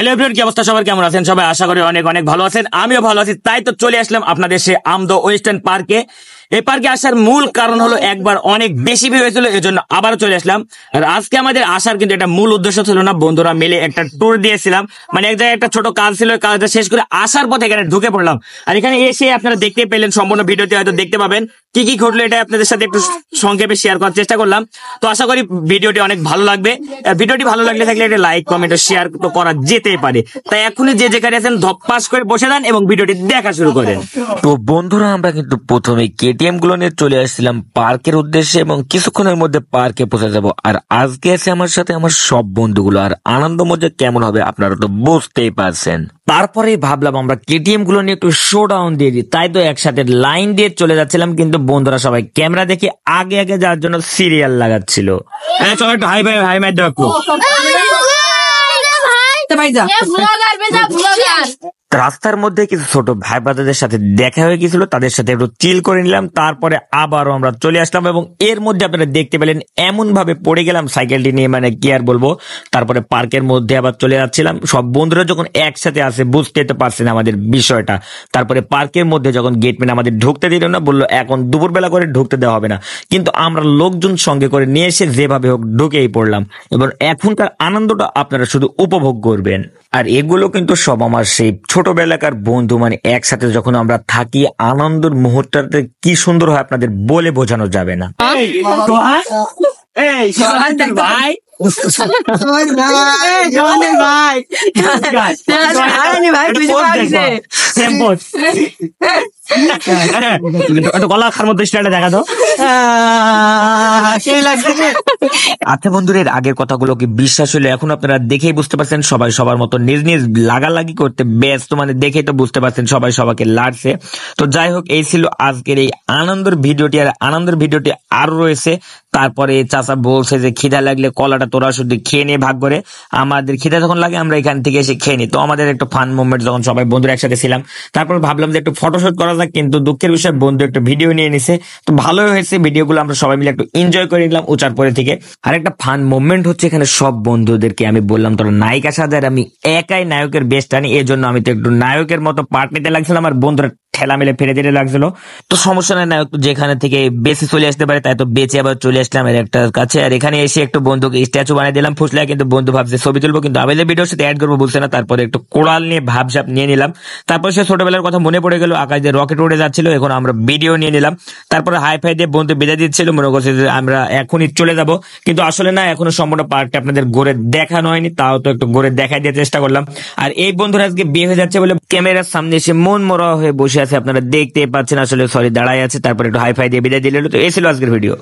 Hello everyone, কি অবস্থা সবার? কেমন আছেন সবাই? আশা করি অনেক অনেক ভালো আছেন। আমিও ভালো আছি। তাই তো চলে আসলাম আপনাদের সে আমদো ওয়েস্টার্ন পার্কে। এই পার্কে আসার মূল কারণ হলো একবার অনেক বেশি ভিড় হয়েছিল, এজন্য আবারও চলে আসলাম। আর আজকে আমাদের আসার কিন্তু এটা মূল উদ্দেশ্য ছিল না, বন্ধুরা মিলে একটা ট্যুর দিয়েছিলাম। মানে এক জায়গায় একটা ছোট কাজ ছিল, কাজটা শেষ করে আসার পথে এখানে ঢুকে পড়লাম। আর এখানে এসে আপনারা দেখতে পেলেন, সম্পূর্ণ ভিডিওতে হয়তো দেখতে পাবেন কি কি ঘটলো, এটা আপনাদের সাথে একটু সংক্ষেপে শেয়ার করার চেষ্টা করলাম। তো আশা করি ভিডিওটি অনেক ভালো লাগবে। ভিডিওটি ভালো লাগলে থাকলে একটা লাইক কমেন্ট ও শেয়ার তো করা যেতেই পারে। তাই এখনই যে যেখানে আছেন ধপ্পাস করে বসে যান এবং ভিডিওটি দেখা শুরু করেন। তো বন্ধুরা, আমরা কিন্তু প্রথমে কেটিএম গুলো নিয়ে চলে আসছিলাম পার্কের উদ্দেশ্যে এবং কিছুক্ষণের মধ্যে পার্কে পৌঁছে যাব। আর আজকে আছে আমার সাথে আমার সব বন্ধুগুলো, আর আনন্দ মজা কেমন হবে আপনারা তো বুঝতেই পারছেন। তারপরেই ভাবলাম আমরা কেটিএম গুলো নিয়ে একটু শো ডাউন দিয়ে দিই, তাই তো একসাথে লাইন দিয়ে চলে যাচ্ছিলাম। কিন্তু বন্ধুরা সবাই ক্যামেরা দেখে আগে আগে যাওয়ার জন্য সিরিয়াল লাগাচ্ছিল। চলো একটু হাই ভাই, হাই মাই দাও একটু। রাস্তার মধ্যে কিছু ছোট ভাই ব্রাদারদের সাথে দেখা হয়ে গেছিল, তাদের সাথে একটু চিল করে নিলাম। তারপরে আবারও আমরা চলে আসলাম এবং এর মধ্যে আপনারা দেখতে পেলেন এমন ভাবে পড়ে গেলাম সাইকেলটি নিয়ে, মানে কি আর বলবো। তারপরে পার্কের মধ্যে আবার চলে যাচ্ছিলাম, সব বন্ধুরা যখন একসাথে আসে বুঝতে তো পারছেন আমাদের বিষয়টা। তারপরে পার্কের মধ্যে যখন গেটম্যান আমাদের ঢুকতে দিল না, বললো এখন দুপুরবেলা করে ঢুকতে দেওয়া হবে না, কিন্তু আমরা লোকজন সঙ্গে করে নিয়ে এসে যেভাবে হোক ঢুকেই পড়লাম। এবার এখনকার আনন্দটা আপনারা শুধু উপভোগ করবেন। আর এগুলো কিন্তু সব আমার সেই ছোটবেলাকার বন্ধু, মানে একসাথে যখন আমরা থাকি আনন্দের মুহূর্তটা কি সুন্দর হয় আপনাদের বলে বোঝানো যাবে না। ভাই গলা খার মধ্যে দেখা দাও। আচ্ছা বন্ধুরা, এর আগের কথাগুলো কি বিশ্বাস হলো? এখন আপনারা দেখেই বুঝতে পারছেন সবাই সবার মতো নিজ নিজ লাগালাগি করতে ব্যস্ত, মানে দেখেই তো বুঝতে পারছেন সবাই সবাইকে লাড়ছে। তো যাই হোক, এই ছিল আজকের এই আনন্দের ভিডিওটি। আর আনন্দের ভিডিওটি আরো রয়েছে। তারপরে চাচা বলছে যে খিদা লাগলে কলাটা তোরা শুধু খেয়ে নিয়ে ভাগ করে, আমাদের খিদা যখন লাগে আমরা এখান থেকে এসে খেয়ে নিই। তো আমাদের একটু ফান মুভমেন্ট, যখন সবাই বন্ধুরা একসাথে ছিলাম, তারপর ভাবলাম যে একটু ফটোশুট করা যাক, কিন্তু দুঃখের বিষয় বন্ধু একটু ভিডিও নিয়ে নিছে। তো ভালোই হয়েছে, ভিডিওগুলো আমরা সবাই মিলে একটু এনজয় করে নিলাম উচার পরে থেকে। আর একটা ফান মুভমেন্ট হচ্ছে এখানে সব বন্ধুদেরকে আমি বললাম তোরা নায়িকা সাজে, আর আমি একাই নায়কের বেস্ট আনি, এই জন্য আমি তো একটু নায়কের মতো পার্ট নিতে লাগছিলাম, আর বন্ধুরা ঠেলা মেলে ফেরে দিতে লাগছিল। তো সমস্যা নাই, নায়ক যেখানে থেকে বেঁচে চলে আসতে পারে, তাই তো বেঁচে আবার চলে আসলাম এর একটা কাছে। আর এখানে এসে একটু বন্ধুকে স্ট্যাচু বানিয়ে দিলাম ফুসলা, কিন্তু বন্ধু ভাবছে ছবি তুলবো, কিন্তু আবেলের ভিডিওর সাথে অ্যাড করবো বলছে না। তারপরে একটু কোড়াল নিয়ে ভাবসাপ নিয়ে নিলাম। তারপর সে ছোটবেলার কথা মনে পড়ে গেল, আকাশ দিয়ে রকেট উড়ে যাচ্ছিল, এখন আমরা ভিডিও নিয়ে নিলাম। তারপরে হাই ফাই দিয়ে বন্ধু বিদায় দিচ্ছিল, মনে করছে যে আমরা এখনই চলে যাব, কিন্তু আসলে না, এখনো সম্পূর্ণ পার্কটা আপনাদের ঘুরে দেখানো হয়নি, তাও তো একটু ঘুরে দেখাই দিয়ে চেষ্টা করলাম। আর এই বন্ধুরা আজকে বিয়ে হয়ে যাচ্ছে বলে ক্যামেরার সামনে এসে মন মরা হয়ে বসে আছে, আপনারা দেখতে পাচ্ছেন। আসলে সরি দাঁড়ায় আছে, তারপরে একটু হাই ফাই দিয়ে বিদায় দিল। তো এই ছিল আজকের ভিডিও।